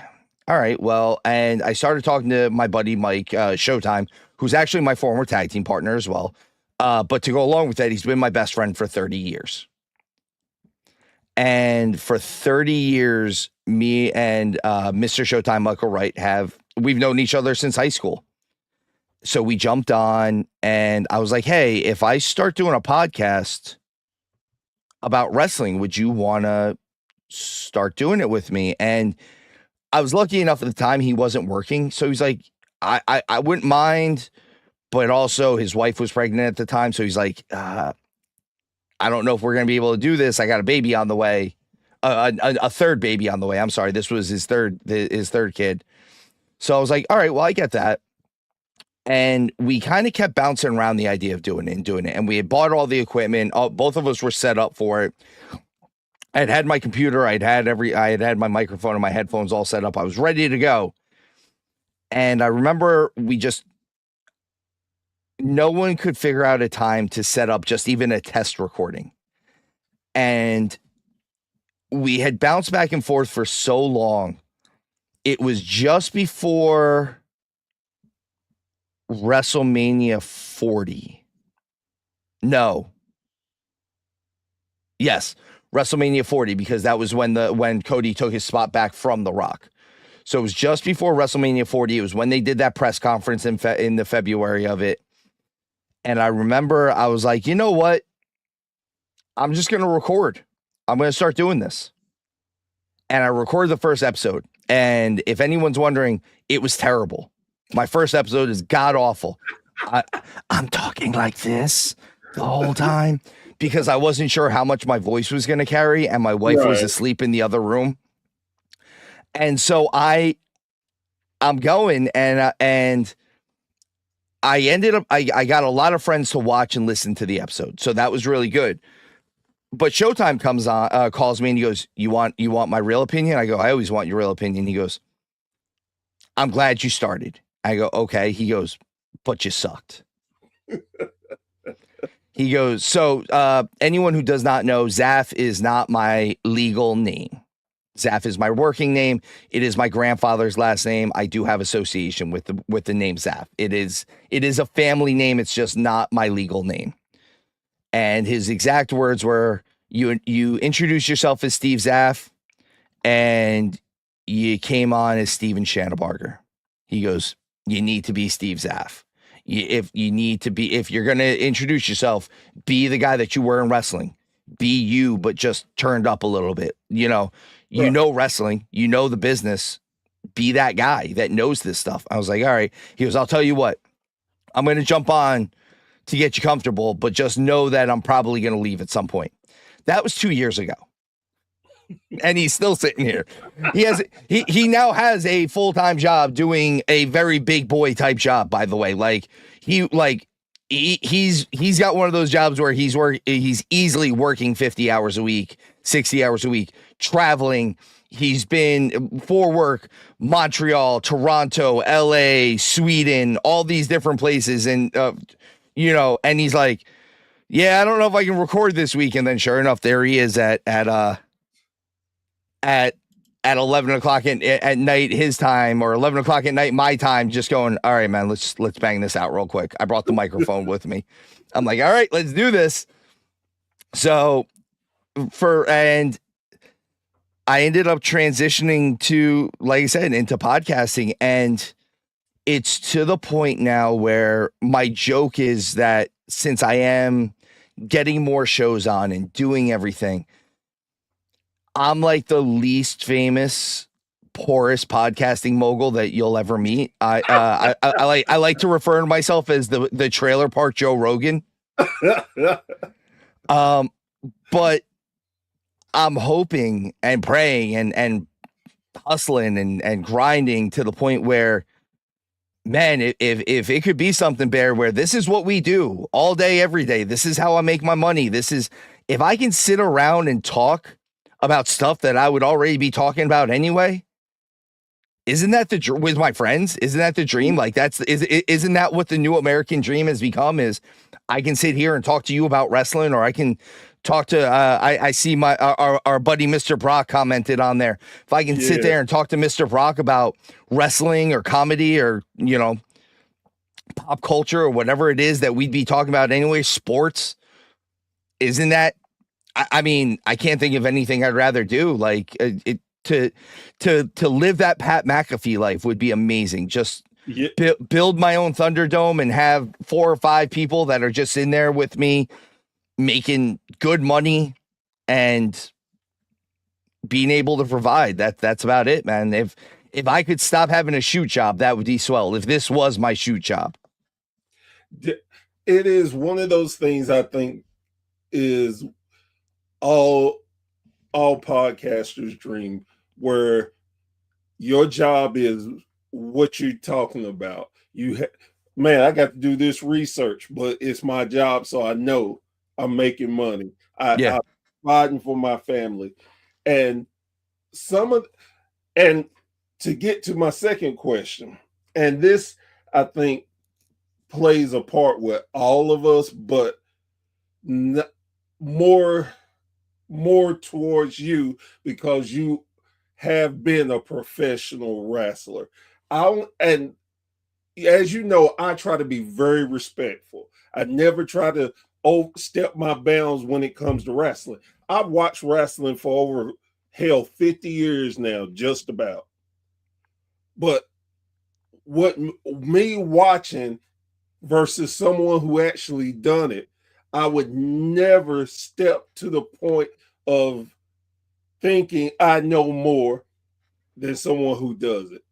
Speaker 4: all right, well, and I started talking to my buddy Mike Showtime, who's actually my former tag team partner as well. But to go along with that, he's been my best friend for 30 years. And for 30 years, me and Mr. Showtime, Michael Wright, we've known each other since high school. So we jumped on, and I was like, hey, if I start doing a podcast about wrestling, would you want to start doing it with me? And I was lucky enough at the time he wasn't working. So he's like, I wouldn't mind, but also his wife was pregnant at the time. So he's like, I don't know if we're going to be able to do this. I got a baby on the way, a third baby on the way. I'm sorry. This was his third kid. So I was like, all right, well, I get that. And we kind of kept bouncing around the idea of doing it. And we had bought all the equipment. Both of us were set up for it. I had my computer. I had my microphone and my headphones all set up. I was ready to go. And I remember no one could figure out a time to set up just even a test recording. And we had bounced back and forth for so long. It was just before WrestleMania 40. No. Yes, WrestleMania 40, because that was when Cody took his spot back from The Rock. So it was just before WrestleMania 40. It was when they did that press conference in the February of it. And I remember I was like, you know what? I'm just going to record. I'm going to start doing this. And I recorded the first episode. And if anyone's wondering, it was terrible. My first episode is god awful. I'm talking like this the whole time because I wasn't sure how much my voice was going to carry, and my wife was asleep in the other room. And so I'm going, and I ended up I got a lot of friends to watch and listen to the episode, so that was really good. But Showtime comes on, calls me, and he goes, "You want my real opinion?" I go, "I always want your real opinion." He goes, "I'm glad you started." I go, okay. He goes, but you sucked. He goes, so anyone who does not know, Zaf is not my legal name. Zaf is my working name. It is my grandfather's last name. I do have association with the name Zaf. It is a family name. It's just not my legal name. And his exact words were, you introduced yourself as Steve Zaf, and you came on as Steven Shanabarger. He goes, you need to be Steve Zaf. If you're going to introduce yourself, be the guy that you were in wrestling. Be you, but just turned up a little bit. You know wrestling, you know the business. Be that guy that knows this stuff. I was like, all right. He goes, I'll tell you what, I'm going to jump on to get you comfortable, but just know that I'm probably going to leave at some point. That was 2 years ago. And he's still sitting here. He now has a full-time job doing a very big boy type job, by the way. He's got one of those jobs where he's easily working 50 hours a week, 60 hours a week, traveling. He's been for work, Montreal, Toronto, LA, Sweden, all these different places. And, and he's like, yeah, I don't know if I can record this week. And then sure enough, there he is at 11 o'clock at night his time, or 11 o'clock at night my time, just going, all right, man, let's bang this out real quick. I brought the microphone with me. I'm like, all right, let's do this. So and I ended up transitioning to, like I said, into podcasting, and it's to the point now where my joke is that since I am getting more shows on and doing everything, I'm like the least famous, poorest podcasting mogul that you'll ever meet. I like to refer to myself as the trailer park Joe Rogan. But I'm hoping and praying and hustling and grinding to the point where, man, if it could be something, Bear, where this is what we do all day, every day. This is how I make my money. If I can sit around and talk about stuff that I would already be talking about anyway. Isn't that with my friends? Isn't that the dream? Like isn't that what the new American dream has become? Is I can sit here and talk to you about wrestling, or I can talk to I see our buddy Mr. Brock commented on there. If I can sit there and talk to Mr. Brock about wrestling or comedy or, you know, pop culture or whatever it is that we'd be talking about anyway, sports, isn't that, I mean, I can't think of anything I'd rather do. Like to live that Pat McAfee life would be amazing. Just build my own Thunderdome and have 4 or 5 people that are just in there with me making good money and being able to provide. That's about it, man. If I could stop having a shoot job, that would be swell. If this was my shoot job.
Speaker 3: It is one of those things I think is all podcasters' dream, where your job is what you're talking about. Man, I got to do this research, but it's my job, so I know I'm making money. I'm fighting for my family. And to get to my second question, and this I think plays a part with all of us, but more towards you because you have been a professional wrestler. And as you know, I try to be very respectful. I never try to overstep my bounds when it comes to wrestling. I've watched wrestling for over 50 years now, just about. But what me watching versus someone who actually done it, I would never step to the point of thinking I know more than someone who does it.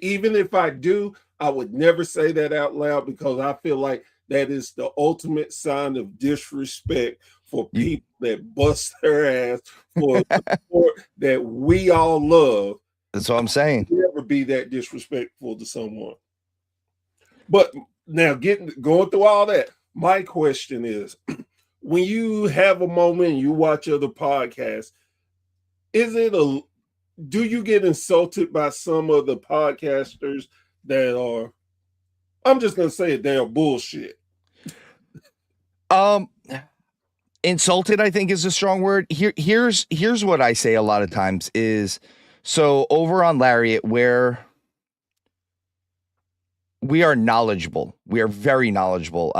Speaker 3: Even if I do, I would never say that out loud because I feel like that is the ultimate sign of disrespect for people that bust their ass for the sport that we all love.
Speaker 4: That's what I'm saying.
Speaker 3: Never be that disrespectful to someone. But now going through all that, my question is, when you have a moment and you watch other podcasts, do you get insulted by some of the podcasters that are, I'm just going to say it, they're bullshit?
Speaker 4: Insulted, I think, is a strong word. Here's what I say a lot of times is, so over on Lariat, where we are knowledgeable, we are very knowledgeable.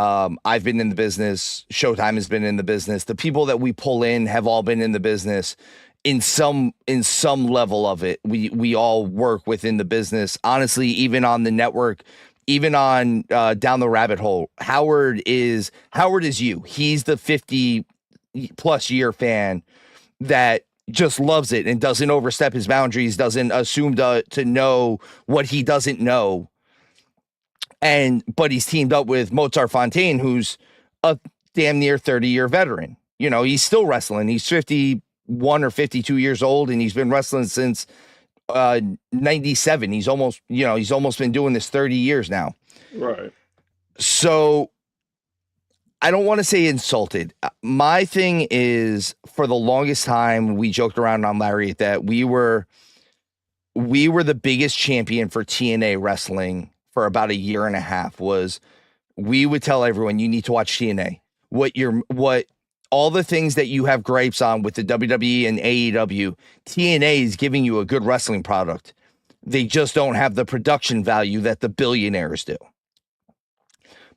Speaker 4: I've been in the business. Showtime has been in the business. The people that we pull in have all been in the business in some level of it. We all work within the business. Honestly, even on the network, even on Down the Rabbit Hole, Howard is you. He's the 50 plus year fan that just loves it and doesn't overstep his boundaries, doesn't assume to know what he doesn't know. But he's teamed up with Mozart Fontaine, who's a damn near 30-year veteran. You know, he's still wrestling. He's 51 or 52 years old, and he's been wrestling since 97. He's almost been doing this 30 years now.
Speaker 3: Right.
Speaker 4: So I don't want to say insulted. My thing is, for the longest time, we joked around on Lariat that we were the biggest champion for TNA wrestling for about a year and a half. We would tell everyone, you need to watch TNA. What all the things that you have gripes on with the WWE and AEW, TNA is giving you a good wrestling product. They just don't have the production value that the billionaires do.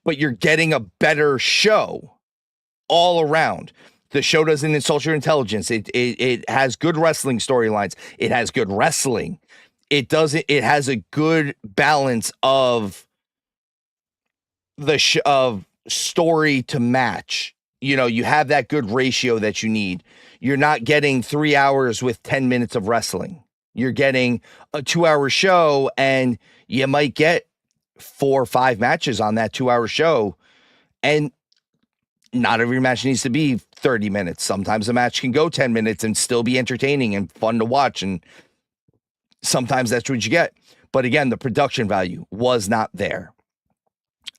Speaker 4: But you're getting a better show all around. The show doesn't insult your intelligence. It has good wrestling storylines. It has good wrestling. It has a good balance of of story to match. You know, you have that good ratio that you need. You're not getting 3 hours with 10 minutes of wrestling. You're getting a 2-hour show, and you might get 4 or 5 matches on that 2-hour show. And not every match needs to be 30 minutes. Sometimes a match can go 10 minutes and still be entertaining and fun to watch. And sometimes that's what you get. But again, the production value was not there.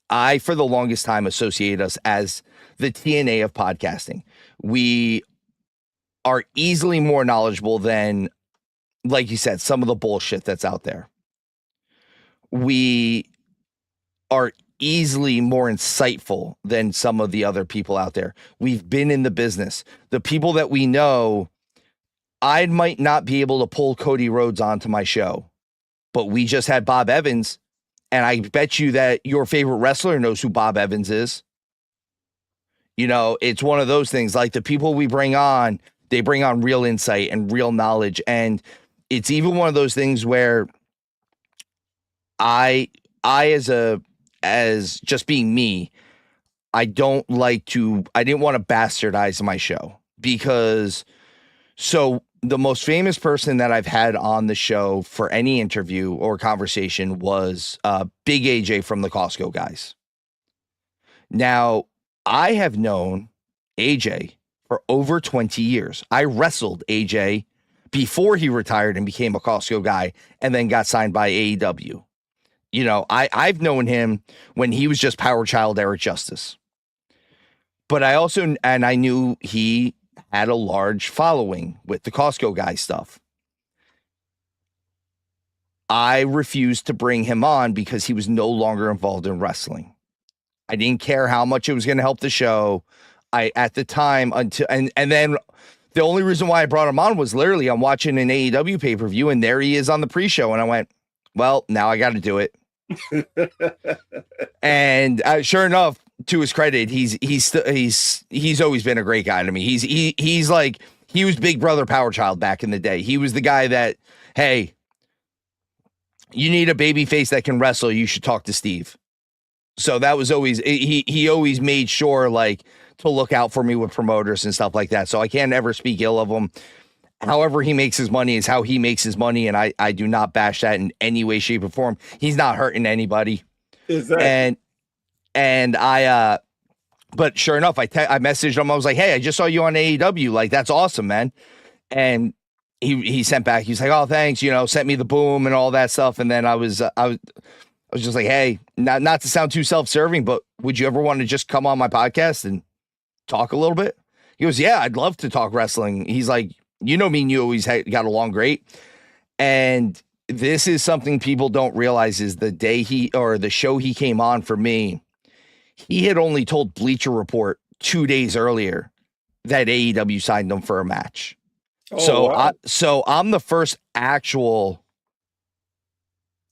Speaker 4: I, for the longest time, associate us as the TNA of podcasting. We are easily more knowledgeable than, like you said, some of the bullshit that's out there. We are easily more insightful than some of the other people out there. We've been in the business. The people that we know, I might not be able to pull Cody Rhodes onto my show, but we just had Bob Evans, and I bet you that your favorite wrestler knows who Bob Evans is. You know, it's one of those things, like the people we bring on, they bring on real insight and real knowledge. And it's even one of those things where I as just being me, I didn't want to bastardize my show, because so the most famous person that I've had on the show for any interview or conversation was Big AJ from the Costco guys. Now, I have known AJ for over 20 years. I wrestled AJ before he retired and became a Costco guy and then got signed by AEW. You know, I've known him when he was just Power Child Eric Justice. But I knew he had a large following with the Costco guy stuff. I refused to bring him on because he was no longer involved in wrestling. I didn't care how much it was going to help the show. At the time, and then the only reason why I brought him on was literally I'm watching an AEW pay-per-view and there he is on the pre-show, and I went, well, now I got to do it. And sure enough, to his credit, he's always been a great guy to me. He's like, he was Big Brother Power Child back in the day. He was the guy that, hey, you need a baby face that can wrestle, you should talk to Steve. So that was always, he always made sure like to look out for me with promoters and stuff like that. So I can't ever speak ill of him. However he makes his money is how he makes his money, and I do not bash that in any way, shape, or form. He's not hurting anybody. Exactly. And I but sure enough, I messaged him. I was like, hey, I just saw you on AEW. Like, that's awesome, man. And he sent back, he's like, oh, thanks, you know, sent me the boom and all that stuff. And then I was just like, hey, not to sound too self-serving, but would you ever want to just come on my podcast and talk a little bit? He goes, yeah, I'd love to talk wrestling. He's like, you know, me and you always got along great. And this is something people don't realize is the show he came on for me, he had only told Bleacher Report 2 days earlier that AEW signed him for a match. Oh, wow. I'm the first actual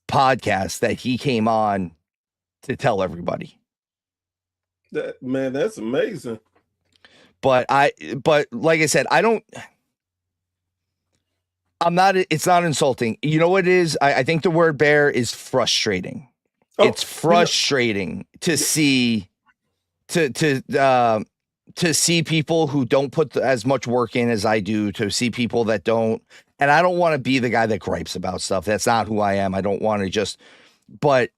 Speaker 4: podcast that he came on to tell everybody.
Speaker 3: Man, that's amazing.
Speaker 4: But like I said, it's not insulting. You know what it is? I think the word bear is frustrating. Oh, it's frustrating to see to see people who don't put as much work in as I do, to see people that don't. And I don't want to be the guy that gripes about stuff. That's not who I am. I don't want to but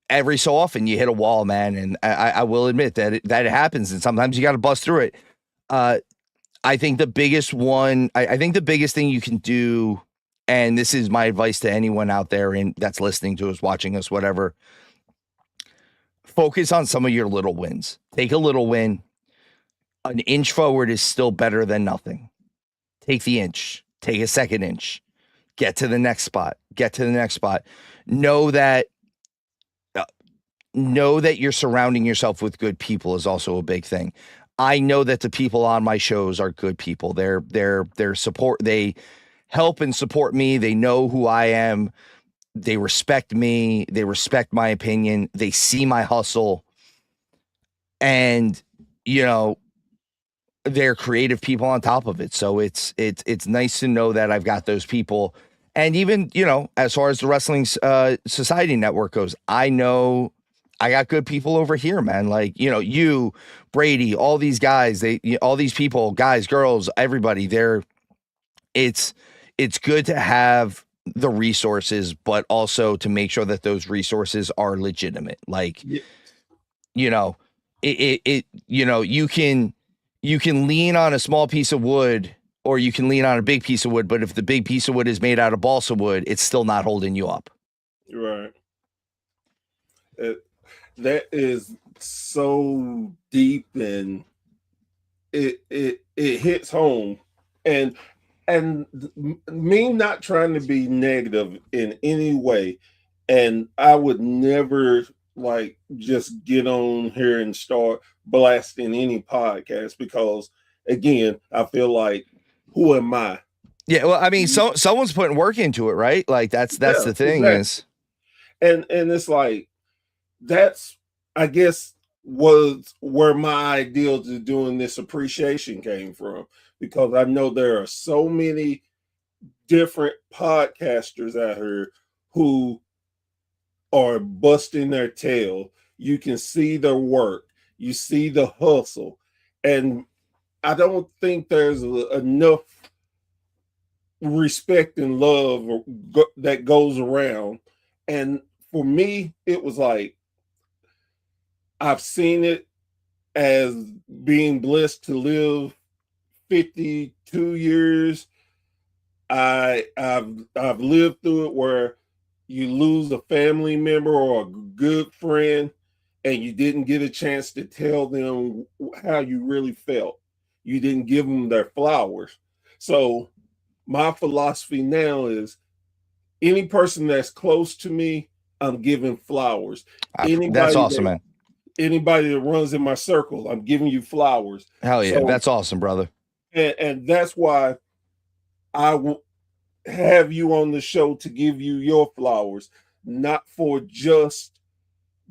Speaker 4: every so often you hit a wall, man. And I will admit that it happens. And sometimes you got to bust through it. I think the biggest thing you can do, and this is my advice to anyone out there that's listening to us, watching us, whatever, focus on some of your little wins. Take a little win. An inch forward is still better than nothing. Take the inch. Take a second inch. Get to the next spot. Know that you're surrounding yourself with good people is also a big thing. I know that the people on my shows are good people. They're support. They help and support me. They know who I am. They respect me. They respect my opinion. They see my hustle. And, you know, they're creative people on top of it. So it's nice to know that I've got those people. And even, you know, as far as the Wrestling Society Network goes, I know I got good people over here, man. Like, you know, you, Brady, all these guys, all these people, guys, girls, everybody there. It's good to have the resources, but also to make sure that those resources are legitimate. Like, yeah. You know, you know, you can lean on a small piece of wood or you can lean on a big piece of wood, but if the big piece of wood is made out of balsa wood, it's still not holding you up.
Speaker 3: Right. That is so deep, and it hits home, and me not trying to be negative in any way, and I would never like just get on here and start blasting any podcast because again, I feel like who am I?
Speaker 4: Yeah, well, I mean, someone's putting work into it, right? Like that's the thing
Speaker 3: exactly.
Speaker 4: is,
Speaker 3: and it's like that's I guess was where my idea to doing this appreciation came from because I know there are so many different podcasters out here who are busting their tail. You can see their work, you see the hustle, and I don't think there's enough respect and love that goes around. And for me, it was like I've seen it as being blessed to live 52 years. I've lived through it where you lose a family member or a good friend and you didn't get a chance to tell them how you really felt. You didn't give them their flowers. So my philosophy now is any person that's close to me, I'm giving flowers.
Speaker 4: that's awesome, man.
Speaker 3: Anybody that runs in my circle, I'm giving you flowers.
Speaker 4: Hell yeah, so, that's awesome, brother.
Speaker 3: And that's why I will have you on the show to give you your flowers, not for just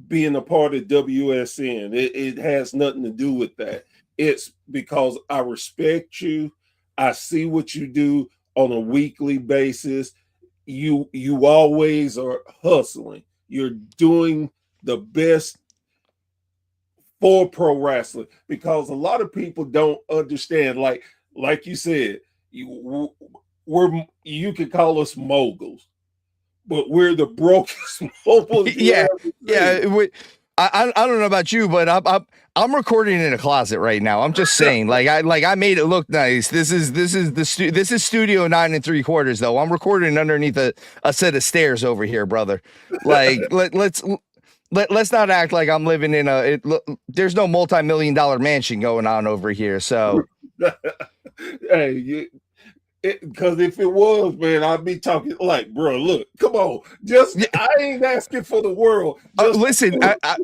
Speaker 3: being a part of WSN. It has nothing to do with that. It's because I respect you. I see what you do on a weekly basis. You always are hustling. You're doing the best for pro wrestling because a lot of people don't understand. Like you said, you could call us moguls, but we're the brokest moguls.
Speaker 4: Yeah. I don't know about you, but I'm recording in a closet right now. I'm just saying, I made it look nice. This is studio 9 3/4 though. I'm recording underneath a set of stairs over here, brother. Like let's not act like I'm living in there's no multi-million-dollar mansion going on over here. So
Speaker 3: hey, because if it was, man, I'd be talking like, bro, look, come on, I ain't asking for the world.
Speaker 4: Listen, I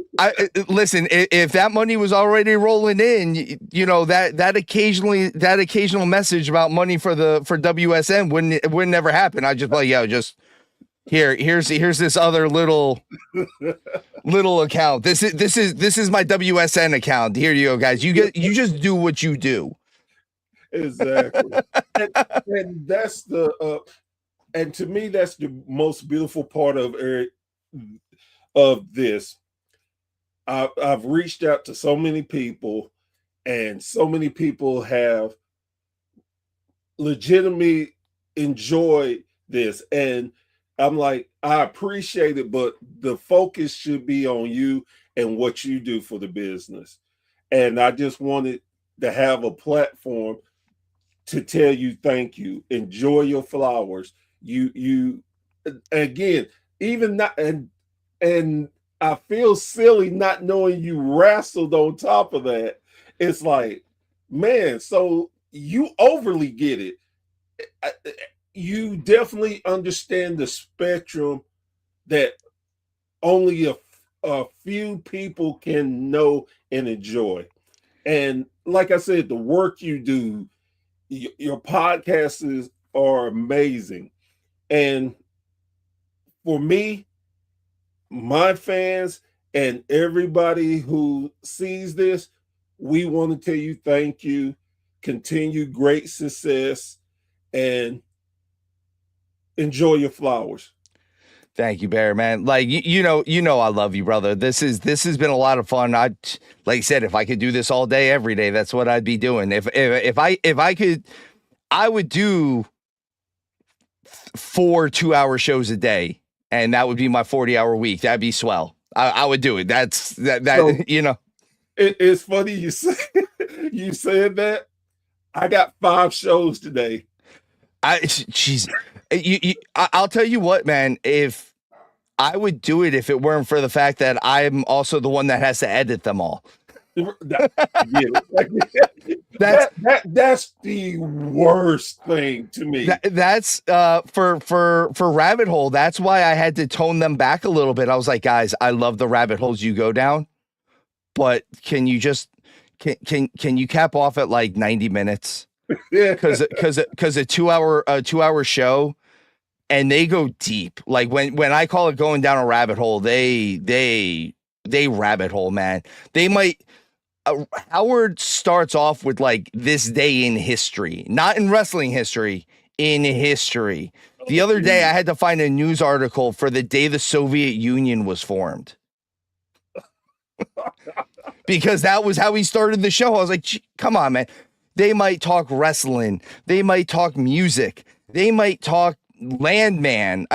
Speaker 4: listen. If that money was already rolling in, you know that occasional message about money for WSN wouldn't ever happen. I just like, just here's this other little account. This is my WSN account. Here you go, guys. You just do what you do.
Speaker 3: Exactly. and that's and to me that's the most beautiful part of this. I've reached out to so many people and so many people have legitimately enjoyed this, and I'm like, I appreciate it, but the focus should be on you and what you do for the business. And I just wanted to have a platform to tell you thank you. Enjoy your flowers. You again, even not and I feel silly not knowing you wrestled on top of that. It's like, man, so you overly get it. You definitely understand the spectrum that only a few people can know and enjoy. And like I said, the work you do, your podcasts are amazing. And for me, my fans, and everybody who sees this, we want to tell you thank you, continue great success, and enjoy your flowers.
Speaker 4: Thank you, Barry, man. Like, you know, I love you, brother. This has been a lot of fun. Like I said, if I could do this all day, every day, that's what I'd be doing. If I could, I would do 4 2-hour shows a day, and that would be my 40-hour week. That'd be swell. I would do it. That so, you know.
Speaker 3: It's funny you said that. I got 5 shows today.
Speaker 4: I'll tell you what, man, if I would do it if it weren't for the fact that I'm also the one that has to edit them all.
Speaker 3: That's the worst thing to me.
Speaker 4: That's for rabbit hole. That's why I had to tone them back a little bit. I was like, guys, I love the rabbit holes you go down, but can you just can you cap off at like 90 minutes? Because a 2 hour show, and they go deep. Like when I call it going down a rabbit hole, they rabbit hole, man. They might. Howard starts off with like this day in history, not in wrestling history, in history. The other day, I had to find a news article for the day the Soviet Union was formed. Because that was how he started the show. I was like, come on, man. They might talk wrestling. They might talk music. They might talk Landman.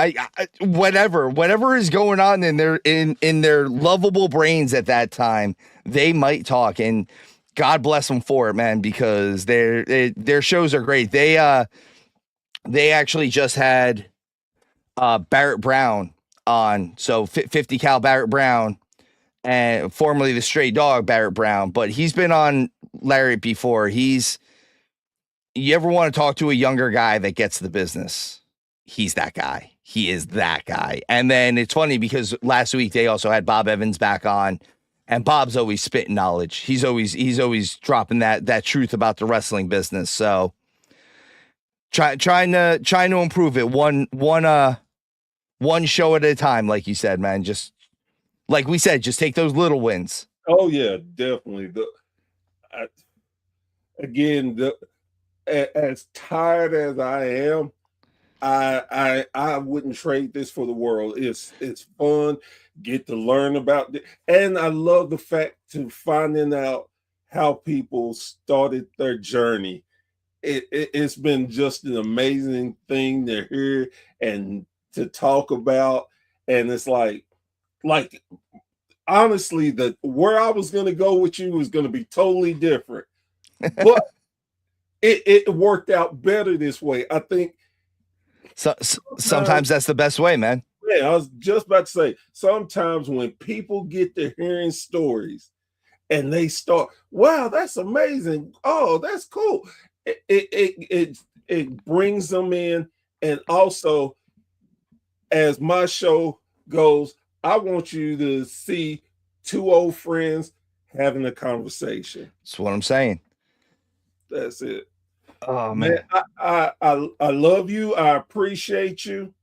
Speaker 4: Whatever is going on in their lovable brains at that time, they might talk, and God bless them for it, man, because their shows are great. They actually just had Barrett Brown on, so 50 cal Barrett Brown, and formerly the Stray Dog Barrett Brown, but he's been on Lariat before. You ever want to talk to a younger guy that gets the business? He's that guy. He is that guy. And then it's funny because last week they also had Bob Evans back on, and Bob's always spitting knowledge. He's always dropping that truth about the wrestling business. So trying to improve it one show at a time, like you said, man. Just like we said, just take those little wins.
Speaker 3: Oh yeah, definitely. As tired as I am, I wouldn't trade this for the world. It's fun, get to learn about it, and I love the fact to finding out how people started their journey. It's been just an amazing thing to hear and to talk about, and it's like honestly, where I was going to go with you was going to be totally different, but it worked out better this way. I think.
Speaker 4: So sometimes that's the best way, man.
Speaker 3: Yeah, I was just about to say, sometimes when people get to hearing stories and they start, wow, that's amazing. Oh, that's cool. It brings them in. And also, as my show goes, I want you to see two old friends having a conversation.
Speaker 4: That's what I'm saying.
Speaker 3: That's it.
Speaker 4: Oh man,
Speaker 3: I love you. I appreciate you.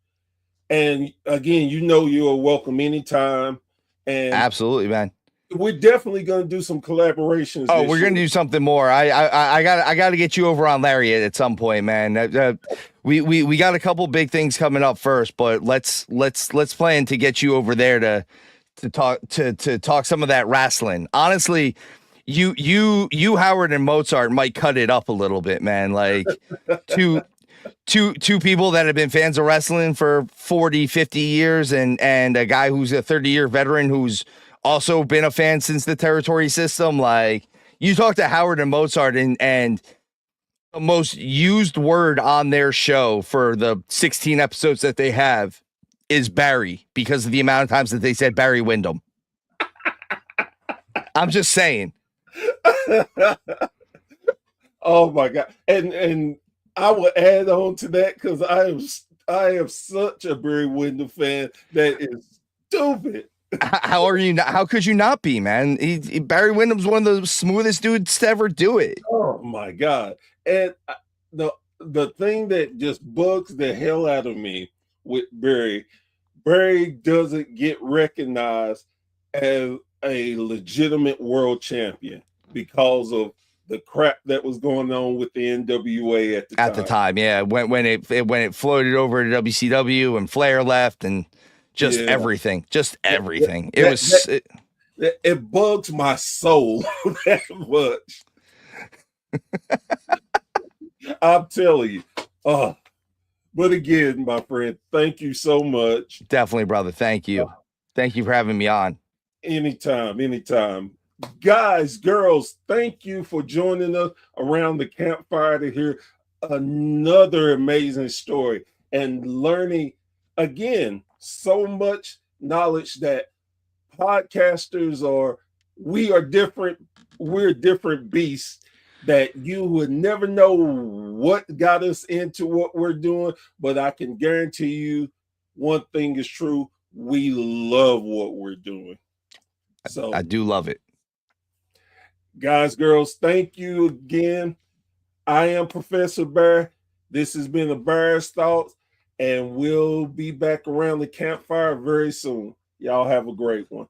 Speaker 3: And again, you're welcome anytime. And
Speaker 4: absolutely, man.
Speaker 3: We're definitely going to do some collaborations.
Speaker 4: Oh, we're going to do something more. I got to get you over on Lariat at some point, man. We got a couple big things coming up first, but let's plan to get you over there to talk some of that wrestling. Honestly, you Howard and Mozart might cut it up a little bit, man. Like two people that have been fans of wrestling for 40, 50 years and a guy who's a 30-year veteran who's also been a fan since the territory system. Like, you talk to Howard and Mozart, and the most used word on their show for the 16 episodes that they have is Barry, because of the amount of times that they said Barry Windham. I'm just saying.
Speaker 3: Oh my God. And I will add on to that, because I am such a Barry Windham fan that is stupid.
Speaker 4: How are you not? How could you not be, man? Barry Windham's one of the smoothest dudes to ever do it.
Speaker 3: Oh my God. And the thing that just bugs the hell out of me with Barry doesn't get recognized as a legitimate world champion because of the crap that was going on with the NWA at the time.
Speaker 4: Yeah. When it floated over to WCW and Flair left and just everything.
Speaker 3: It bugs my soul that much. I'm telling you. But again, my friend, thank you so much.
Speaker 4: Definitely, brother. Thank you. Thank you for having me on. Anytime.
Speaker 3: Guys, girls, thank you for joining us around the campfire to hear another amazing story and learning, again, so much knowledge that podcasters we are different. We're different beasts that you would never know what got us into what we're doing, but I can guarantee you one thing is true. We love what we're doing. So
Speaker 4: I do love it.
Speaker 3: Guys, girls, thank you again. I am Professor Bear. This has been the Bear's Thoughts, and we'll be back around the campfire very soon. Y'all have a great one.